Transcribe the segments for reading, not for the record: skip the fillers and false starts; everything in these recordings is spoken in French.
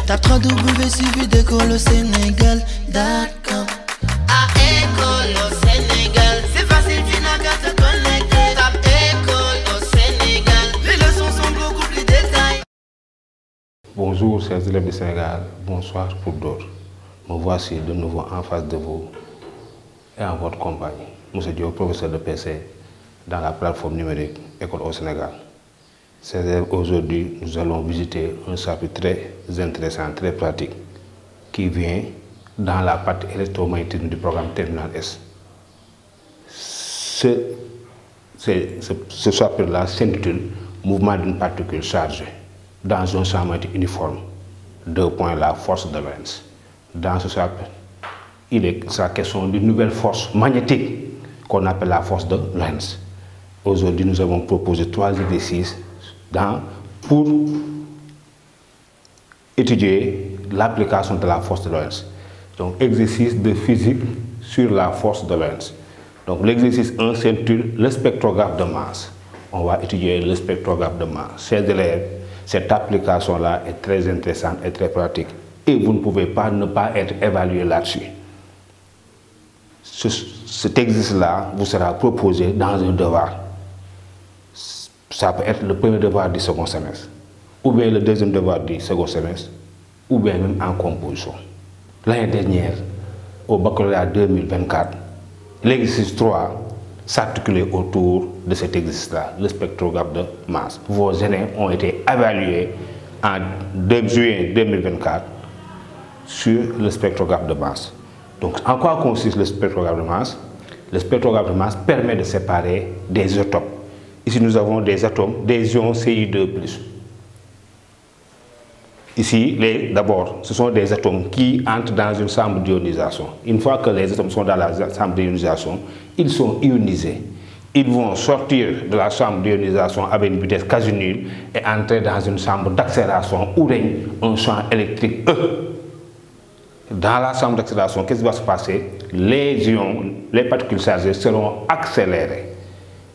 Tape 3W suivi d'école au Sénégal. D'accord. À école au Sénégal, c'est facile, tu n'as qu'à te connecter. Tape école au Sénégal, les leçons sont beaucoup plus détaillées. Bonjour chers élèves du Sénégal, bonsoir pour d'autres. Me voici de nouveau en face de vous et en votre compagnie. Monsieur Diop, professeur de PC dans la plateforme numérique École au Sénégal. Chers élèves, aujourd'hui, nous allons visiter un chapitre très intéressant, très pratique, qui vient dans la partie électromagnétisme du programme Terminal S. Ce chapitre-là s'intitule Mouvement d'une particule chargée dans un champ magnétique uniforme. 2 points, la force de Lorentz. Dans ce chapitre, il est sa question d'une nouvelle force magnétique qu'on appelle la force de Lorentz. Aujourd'hui, nous avons proposé 3 exercices pour étudier l'application de la force de Lorentz. Donc, exercice de physique sur la force de Lorentz. Donc, l'exercice 1 s'intitule le spectrographe de masse. On va étudier le spectrographe de masse. Chers élèves, cette application-là est très intéressante et très pratique. Et vous ne pouvez pas ne pas être évalué là-dessus. Cet exercice-là vous sera proposé dans un devoir. Ça peut être le premier devoir du second semestre, ou bien le deuxième devoir du second semestre, ou bien même en composition. L'année dernière, au baccalauréat 2024, l'exercice 3 s'articulait autour de cet exercice-là, le spectrographe de masse. Vos aînés ont été évalués en juin 2024 sur le spectrographe de masse. Donc, en quoi consiste le spectrographe de masse? Le spectrographe de masse permet de séparer des isotopes. Ici, nous avons des atomes, des ions Ci2+. Ici, d'abord, ce sont des atomes qui entrent dans une chambre d'ionisation. Une fois que les atomes sont dans la chambre d'ionisation, ils sont ionisés. Ils vont sortir de la chambre d'ionisation avec une vitesse quasi nulle et entrer dans une chambre d'accélération où règne un champ électrique E. Dans la chambre d'accélération, qu'est-ce qui va se passer? Les ions, les particules chargées seront accélérées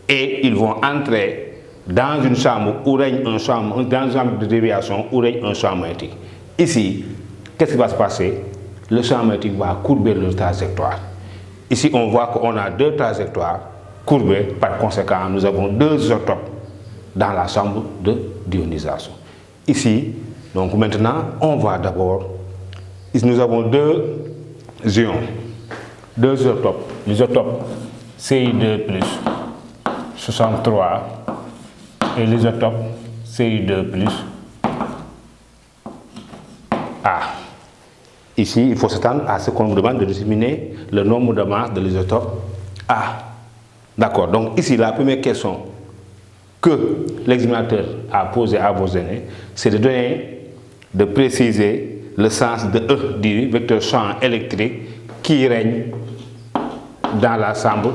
et ils vont entrer dans une chambre où règne un champ, dans une chambre de déviation où règne un champ magnétique. Ici, qu'est-ce qui va se passer? Le champ magnétique va courber leur trajectoire. Ici, on voit qu'on a 2 trajectoires courbées. Par conséquent, nous avons 2 isotopes dans la chambre d'ionisation. Ici, donc maintenant, on va d'abord. Ici, nous avons 2 ions, 2 isotopes. L'isotope Ci2+, 63, et l'isotope Ci2+, A. Ici, il faut s'attendre à ce qu'on vous demande de déterminer le nombre de masse de l'isotope A. D'accord, donc ici, la première question que l'examinateur a posée à vos aînés, c'est de préciser le sens de E du vecteur champ électrique qui règne dans la chambre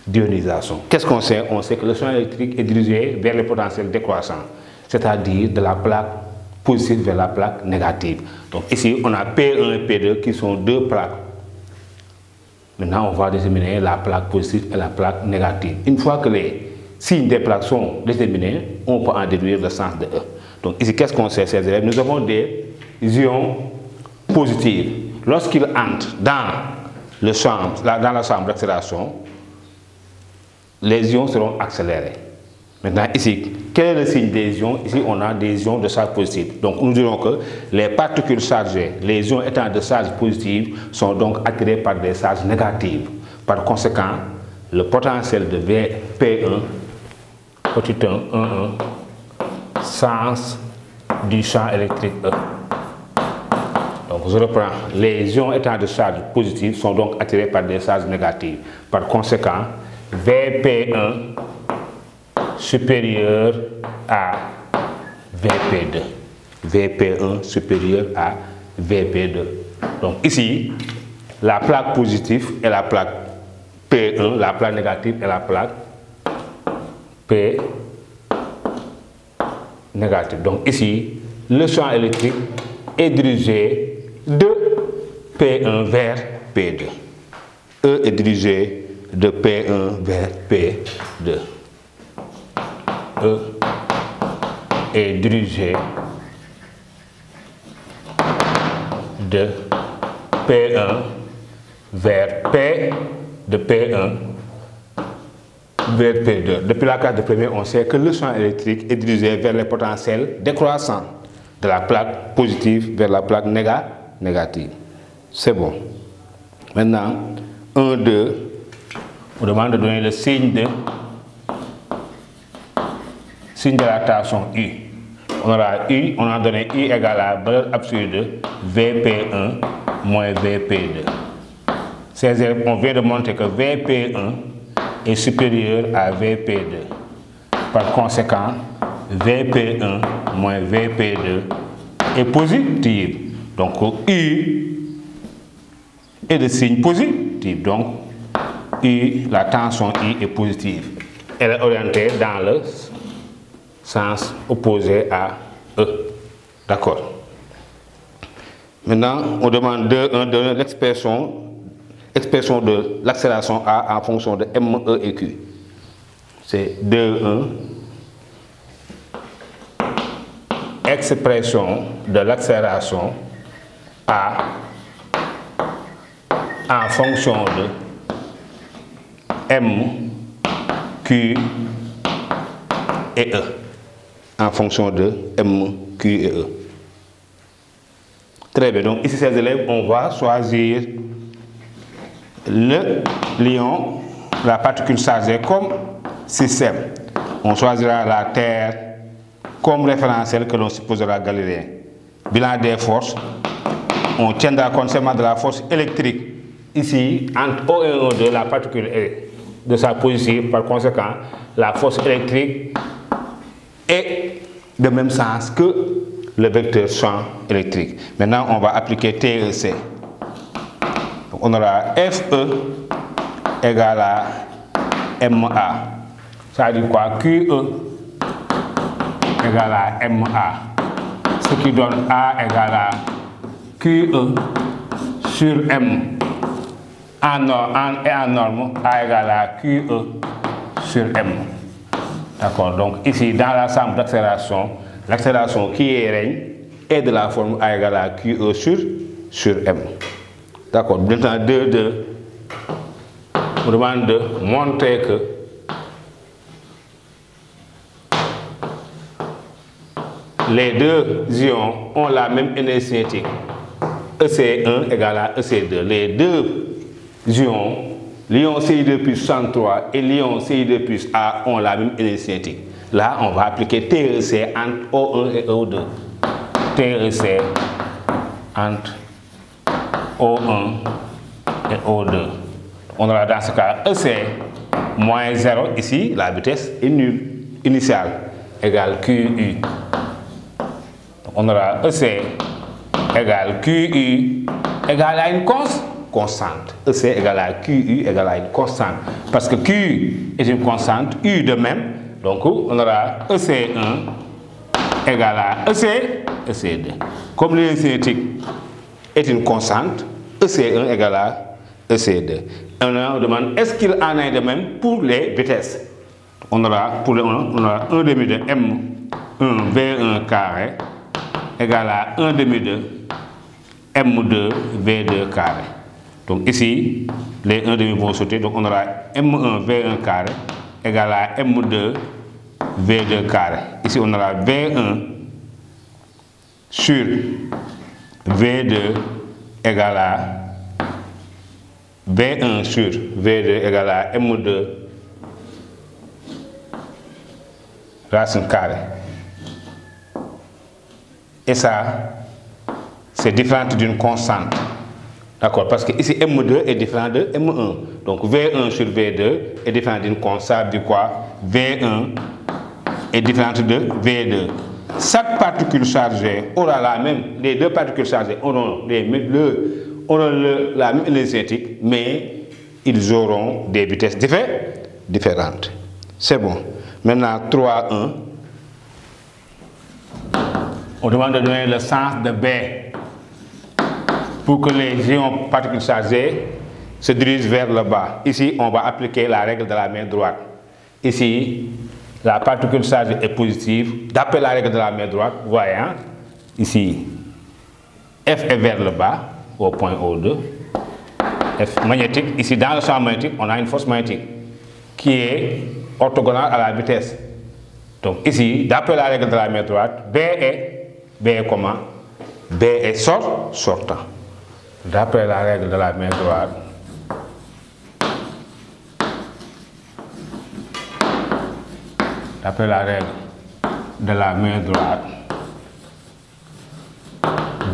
d'ionisation. Qu'est-ce qu'on sait? On sait que le champ électrique est dirigé vers les potentiels décroissants, c'est-à-dire de la plaque positive vers la plaque négative. Donc ici, on a P1 et P2 qui sont 2 plaques. Maintenant, on va déterminer la plaque positive et la plaque négative. Une fois que les signes des plaques sont déterminés, on peut en déduire le sens de E. Donc ici, qu'est-ce qu'on sait, chers élèves? Nous avons des ions positifs. Lorsqu'ils entrent dans la chambre d'accélération, les ions seront accélérés. Maintenant, ici, quel est le signe des ions? Ici, on a des ions de charge positive. Donc, nous dirons que les particules chargées, les ions étant de charge positive, sont donc attirés par des charges négatives. Par conséquent, le potentiel de P1, petit 1, 1, sens du champ électrique E. Donc, je reprends. Les ions étant de charge positive sont donc attirés par des charges négatives. Par conséquent, Vp1 supérieur à Vp2. Vp1 supérieur à Vp2. Donc ici, la plaque positive est la plaque P1, la plaque négative est la plaque P négative. Donc ici, le champ électrique est dirigé de P1 vers P2. E est dirigé de P1 vers P2. E est dirigé de P1 vers P de P1 vers P2. Depuis la case de premier, on sait que le champ électrique est dirigé vers les potentiels décroissants de la plaque positive vers la plaque négative. C'est bon. Maintenant, 1, 2, on demande de donner le signe de la tension U. On aura U, on a donné U égale à la valeur absolue de VP1 moins VP2. On vient de montrer que VP1 est supérieur à VP2. Par conséquent, VP1 moins VP2 est positif. Donc U est de signe positif. Donc U, la tension U est positive. Elle est orientée dans le sens opposé à E. D'accord. Maintenant, on demande de l'expression de l'accélération A en fonction de M, E et Q. C'est 2, 1. Expression de l'accélération A en fonction de M, Q et E. En fonction de M, Q et E. Très bien. Donc ici, ces élèves, on va choisir le lion, la particule chargée comme système. On choisira la Terre comme référentiel que l'on supposera galiléen. Bilan des forces, on tiendra compte seulement de la force électrique. Ici, entre O et O2, la particule est de sa position. Par conséquent, la force électrique est de même sens que le vecteur champ électrique. Maintenant, on va appliquer TEC. Donc, on aura FE égale à MA. Ça veut dire quoi? QE égale à MA. Ce qui donne A égale à QE sur M. En norme, A égale à QE sur M. D'accord, donc ici, dans l'ensemble d'accélération, l'accélération qui est règne est de la forme A égale à QE sur M. D'accord, maintenant, on demande de montrer que les deux ions ont la même énergie cinétique. EC1 égale à EC2. Les deux ions, l'ion Ci2 plus 63 et l'ion Ci2 plus A ont la même énergie cinétique. Là, on va appliquer TEC entre O1 et O2. TEC entre O1 et O2. On aura dans ce cas EC moins 0, ici la vitesse est nulle, initiale, égale QU. On aura EC égale QU égale à une constante. EC égale à QU égale à une constante. Parce que Q est une constante, U de même. Donc on aura EC1 égale à EC2. Comme l'énergie cinétique est une constante, EC1 égale à EC2. On demande est-ce qu'il en est de même pour les vitesses. On aura pour le 1, on aura 1 demi de M1 V1 carré égale à 1 demi de M2 V2 carré. Donc ici, les 1 demi vont sauter, donc on aura M1 V1 carré égale à M2 V2 carré. Ici, on aura V1 sur V2 égale à V1 sur V2 égale à M2 racine carrée. Et ça, c'est différent d'une constante. D'accord, parce que ici M2 est différent de M1. Donc V1 sur V2 est différent d'une constante du quoi? V1 est différente de V2. Chaque particule chargée aura la même, les deux particules chargées auront la même énergie cinétique, mais ils auront des vitesses différentes. C'est bon. Maintenant 3.1. On demande de donner le sens de B pour que les ions particules chargées se dirigent vers le bas. Ici, on va appliquer la règle de la main droite. Ici, la particule chargée est positive. D'après la règle de la main droite, vous voyez, hein, ici, F est vers le bas, au point O2. F magnétique, ici dans le champ magnétique, on a une force magnétique qui est orthogonale à la vitesse. Donc ici, d'après la règle de la main droite, B est comment? B est sortant. D'après la règle de la main droite,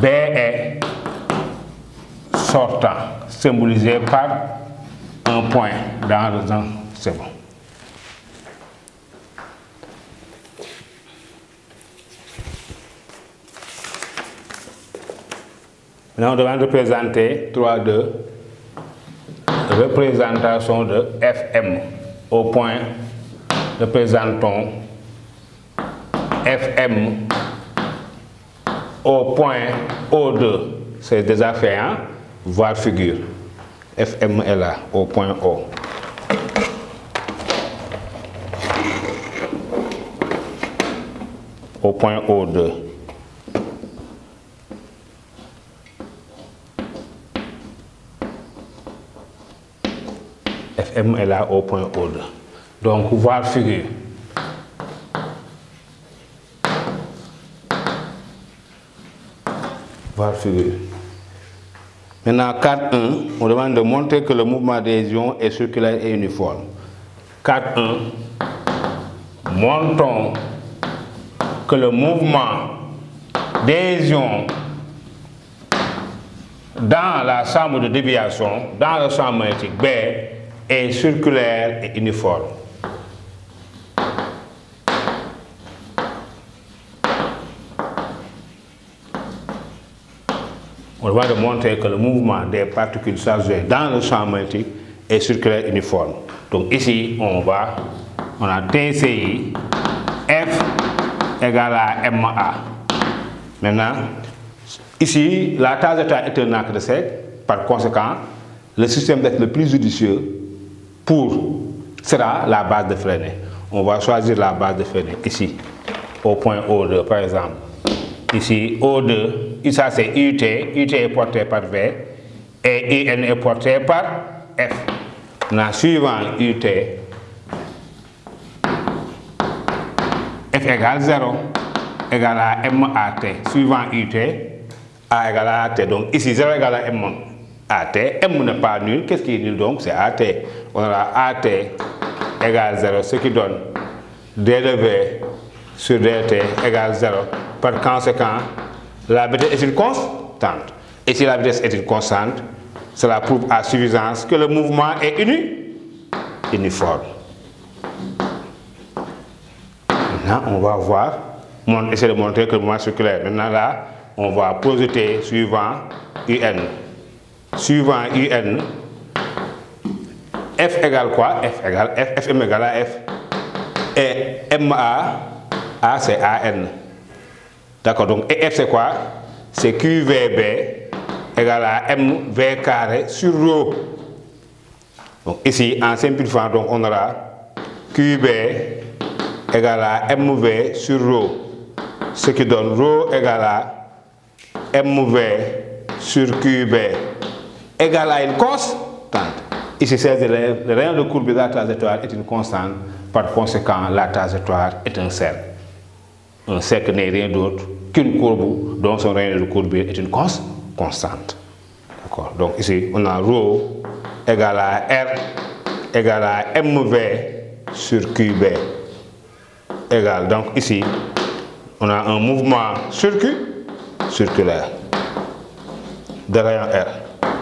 B est sortant, symbolisé par un point dans le temps. C'est bon. Maintenant, on devrait représenter 3,2, représentation de Fm. Au point, représentons Fm au point O2. C'est déjà fait, hein? Voir figure. Fm est là, au point O. Au point O2. Fm est là au point O2. Donc, voir figure. Voir figure. Maintenant, 4.1, on demande de montrer que le mouvement des ions est circulaire et uniforme. 4.1, montrons que le mouvement des ions dans la chambre de déviation, dans le champ magnétique B, est circulaire et uniforme. On va montrer que le mouvement des particules chargées dans le champ magnétique est circulaire et uniforme. Donc ici, on a TCI, F égale à MA. Maintenant, ici, la trajectoire est un arc de cercle. Par conséquent, le système d'être le plus judicieux sera la base de Fresnel. On va choisir la base de Fresnel ici, au point O2 par exemple. Ici, O2, ça c'est UT, UT est porté par V et IN est porté par F. Maintenant, suivant UT, F égale 0 égale à MAT. Suivant UT, A égale à AT. Donc ici, 0 égale à M AT. M n'est pas nul. Qu'est-ce qui est nul donc? C'est AT. On aura AT égale 0, ce qui donne D de V sur DT égale 0. Par conséquent, la vitesse est une constante. Et si la vitesse est une constante, cela prouve à suffisance que le mouvement est uniforme. Maintenant, on va voir, essayer de montrer que le mouvement est circulaire. Maintenant, là, on va projeter suivant UN. Suivant UN, F égale quoi? F égale F, Fm égale à F. Et MA, A c'est AN. D'accord, donc F c'est quoi? C'est QVB égale à MV carré sur ρ. Donc ici, en simplifiant, donc on aura QB égale à MV sur ρ. Ce qui donne ρ égale à MV sur QB égale à une constante. Ici, c'est le rayon de courbe de la trajectoire est une constante. Par conséquent, la trajectoire est un cercle. Un cercle n'est rien d'autre qu'une courbe dont son rayon de courbe est une constante. D'accord. Donc ici, on a ρ égale à R égale à MV sur QB égale. Donc ici, on a un mouvement circulaire de rayon R.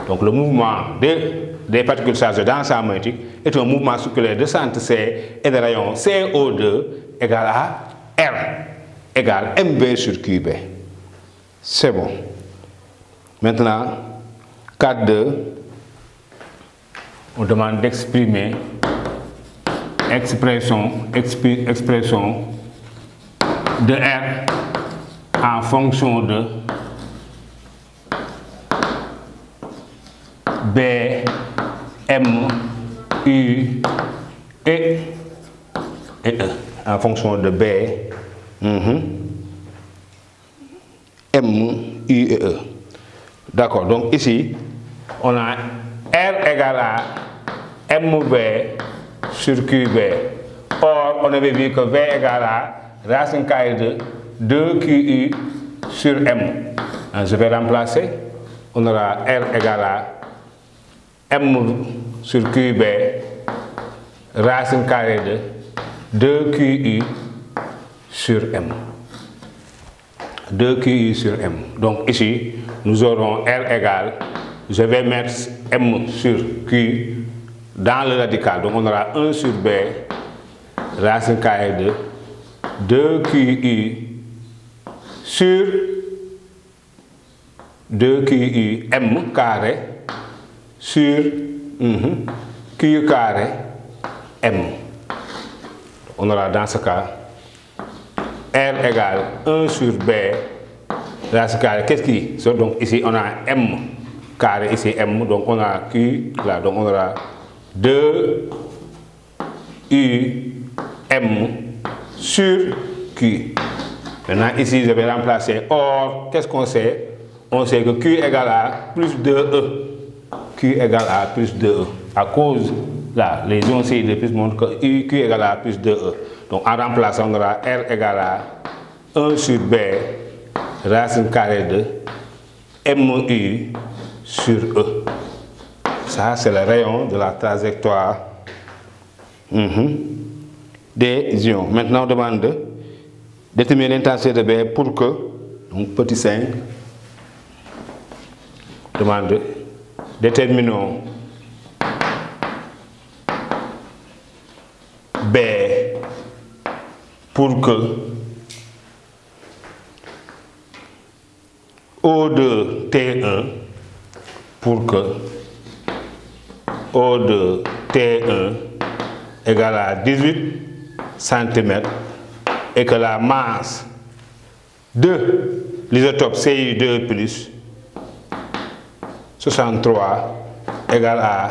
Donc le mouvement des particules chargées dans le champ magnétique est un mouvement circulaire de centre C et de rayon CO2 égale à R égale MV sur QB. C'est bon. Maintenant, 4.2, on demande d'exprimer expression de R en fonction de B, M, U et E. En fonction de B, M, U et E. D'accord, donc ici, on a R égale à MV sur QV. Or, on avait vu que V égale à racine carrée de 2QU sur M. Je vais remplacer. On aura R égale à M sur QB racine carrée de 2QU sur M. 2QU sur M. Donc ici, nous aurons R égale, je vais mettre M sur Q dans le radical. Donc on aura 1 sur B racine carrée de 2QU sur 2QU M carré sur Q carré M. On aura dans ce cas R égale 1 sur B racine carrée. Qu'est-ce qui? Donc ici on a M carré, ici M, donc on a Q là, donc on aura 2 U M sur Q. Maintenant ici je vais remplacer. Or, qu'est-ce qu'on sait? On sait que Q égale à plus 2E. Q égale à plus 2E. À cause, là, les ions CI2 plus montrent que Q égale à plus 2E. Donc en remplaçant, on aura R égale à 1 sur B racine carrée de MU sur E. Ça, c'est le rayon de la trajectoire des ions. Maintenant, on demande de déterminer l'intensité de B pour que, donc petit 5, demande, déterminons B pour que O2 T1 pour que O2 T1 égale à 18 cm et que la masse de l'isotope Ci2 plus 63 égale à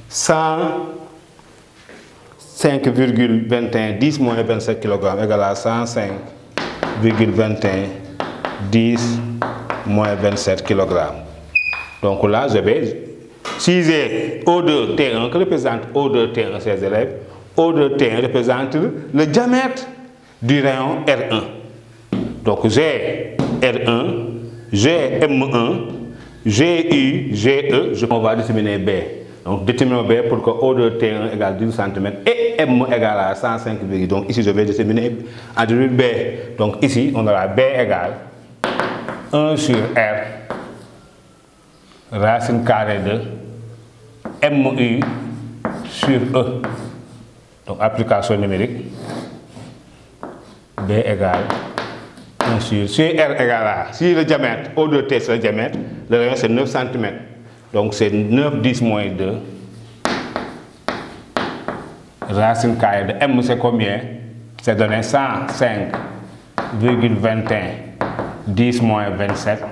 105,21 10 moins 27 kg égale à 105,21 10 moins 27 kg. Donc là, je vais, si j'ai O2 T1, que représente O2 T1 ces élèves, O2 T1 représente le diamètre du rayon R1. Donc j'ai R1, j'ai M1, GU, GE, on va déterminer B. Donc déterminons B pour que O2 T1 égale 10 cm et M égale à 105, donc ici je vais déterminer en B. Donc ici on aura B égale 1 sur R racine carrée de MU sur E. Donc application numérique, B égale 1 sur, si R égale à, si le diamètre, O2T c'est le diamètre, le rayon c'est 9 cm. Donc c'est 9 10 moins 2. Racine carrée de M c'est combien? C'est donné 105,21 10 moins 27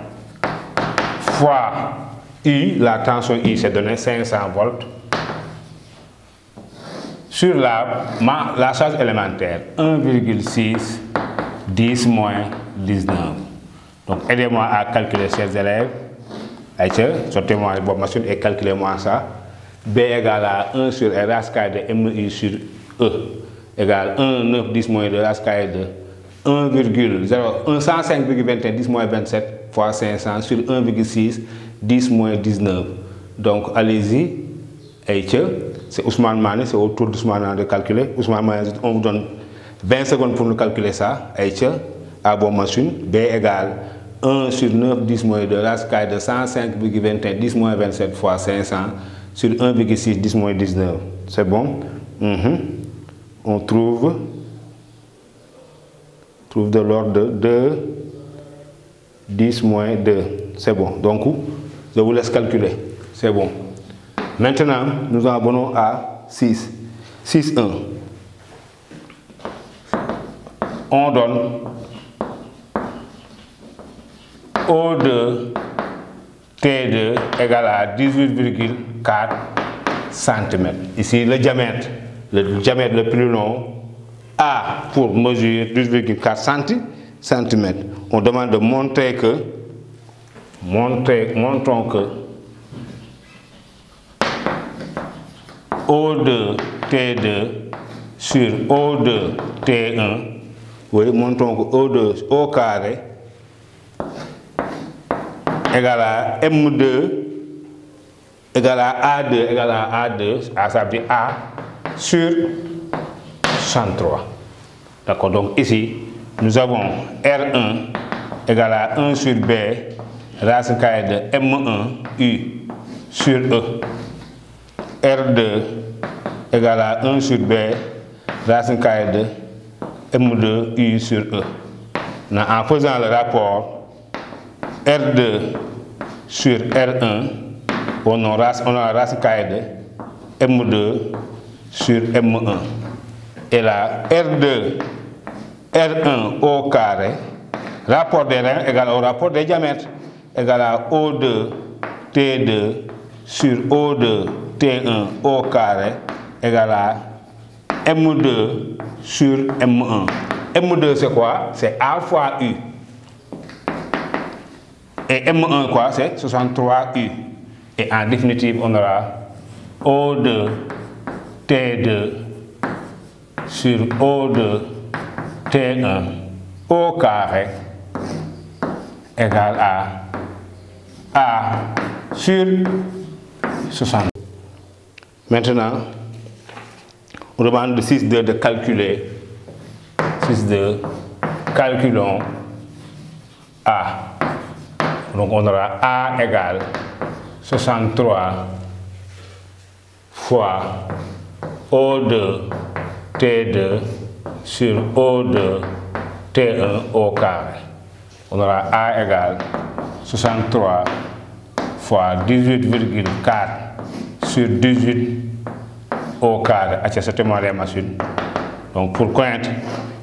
fois I, la tension I c'est donné 500 volts sur la charge élémentaire 1,6 10 moins 19. Donc aidez-moi à calculer ces élèves. Sortez-moi la machine et calculez-moi ça. B égale à 1 sur R racine carrée de MU sur E égale 1 9 10 moins 2 racine carrée de 105,21 10 moins 27 fois 500 sur 1,6 10 moins 19. Donc allez-y. C'est Ousmane Mané, c'est au tour d'Ousmane Mané de calculer. Ousmane Mané, on vous donne 20 secondes pour nous calculer ça. À bonne machine, B égale 1 sur 9 10 moins 2 racine carrée de 105,21 10 moins 27 fois 500 sur 1,6 10 moins 19. C'est bon? On trouve de l'ordre de 2 10 moins 2. C'est bon. Donc, je vous laisse calculer. C'est bon. Maintenant, nous en abonnons à 6. 6, 1. On donne O2 T2 égale à 18,4 cm. Ici, le diamètre le plus long, A pour mesurer 18,4 cm. On demande de montrer que montrons que O2 T2 sur O2 T1, oui, montrons que O2 au carré égale à M2 égale à A2 égale à A2, ça veut dire A sur 63. D'accord, donc ici, nous avons R1 égale à 1 sur B, racine carrée de M1 U sur E. R2 égale à 1 sur B, racine carrée de M2 U sur E. En faisant le rapport R2 sur R1, on a la racine carrée de M2 sur M1. Et là, R1 au carré, rapport des rangs égale au rapport des diamètres, égale à O2 T2 sur O2 T1 au carré, égale à M2 sur M1. M2 c'est quoi? C'est A fois U. Et M1 quoi? C'est 63U. Et en définitive, on aura O2 T2 sur O2 T1 au carré égale à A sur 60. Maintenant, on demande de 6,2 de calculer. 6,2, calculons A. Donc on aura A égale 63 fois O2 T2 sur O2 T1 au carré. On aura A égale 63 fois 18,4 sur 18 au carré. C'est les machines. Donc pour connaître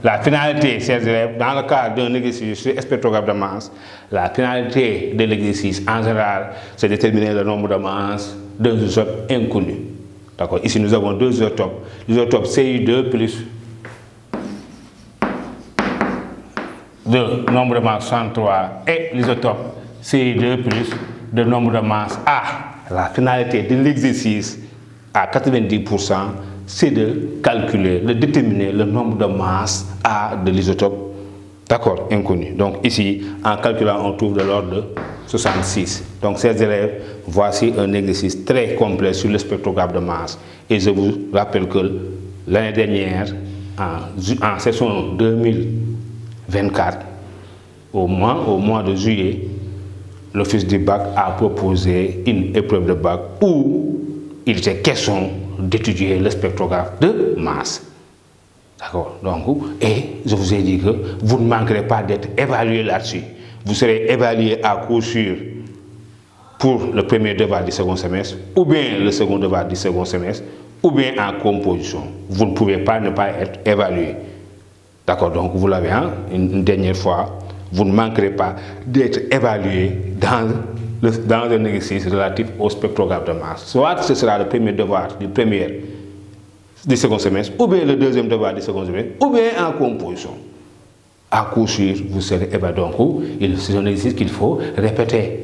la finalité, chers élèves, dans le cadre d'un exercice sur spectrogramme de masse, la finalité de l'exercice en général, c'est déterminer le nombre de masses d'un isotope inconnu. D'accord. Ici nous avons deux isotopes. L'isotope Ci2 plus de nombre de masse 63 et l'isotope Ci2 plus de nombre de masse A. La finalité de l'exercice à 90%, c'est de calculer, de déterminer le nombre de masses A de l'isotope, d'accord, inconnu. Donc ici, en calculant, on trouve de l'ordre de 66. Donc, chers élèves, voici un exercice très complet sur le spectrogramme de masse. Et je vous rappelle que l'année dernière, en session 2024, au mois de juillet, l'Office du bac a proposé une épreuve de bac où il était question d'étudier le spectrographe de masse. D'accord. Donc, et je vous ai dit que vous ne manquerez pas d'être évalué là-dessus. Vous serez évalué à coup sûr pour le premier devoir du second semestre, ou bien le second devoir du second semestre, ou bien en composition. Vous ne pouvez pas ne pas être évalué. D'accord. Donc, vous l'avez une dernière fois. Vous ne manquerez pas d'être évalué dans un exercice relatif au spectrogramme de masse. Soit ce sera le premier devoir du second semestre, ou bien le deuxième devoir du second semestre, ou bien en composition. À coup sûr, vous serez évalué. Donc, c'est un exercice qu'il faut répéter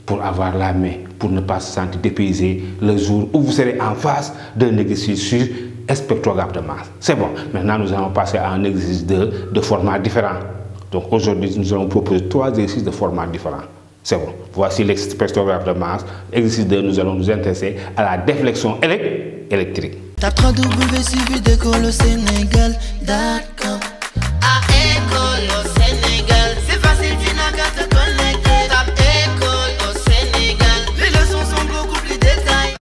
pour avoir la main, pour ne pas se sentir dépaysé le jour où vous serez en face d'un exercice sur spectrogramme de masse. C'est bon. Maintenant, nous allons passer à un exercice de format différent. Donc aujourd'hui, nous allons proposer 3 exercices de format différents. C'est bon. Voici l'expectrographe de masse. Exercice 2, nous allons nous intéresser à la déflexion électrique. Tape 3W suivi d'école au Sénégal.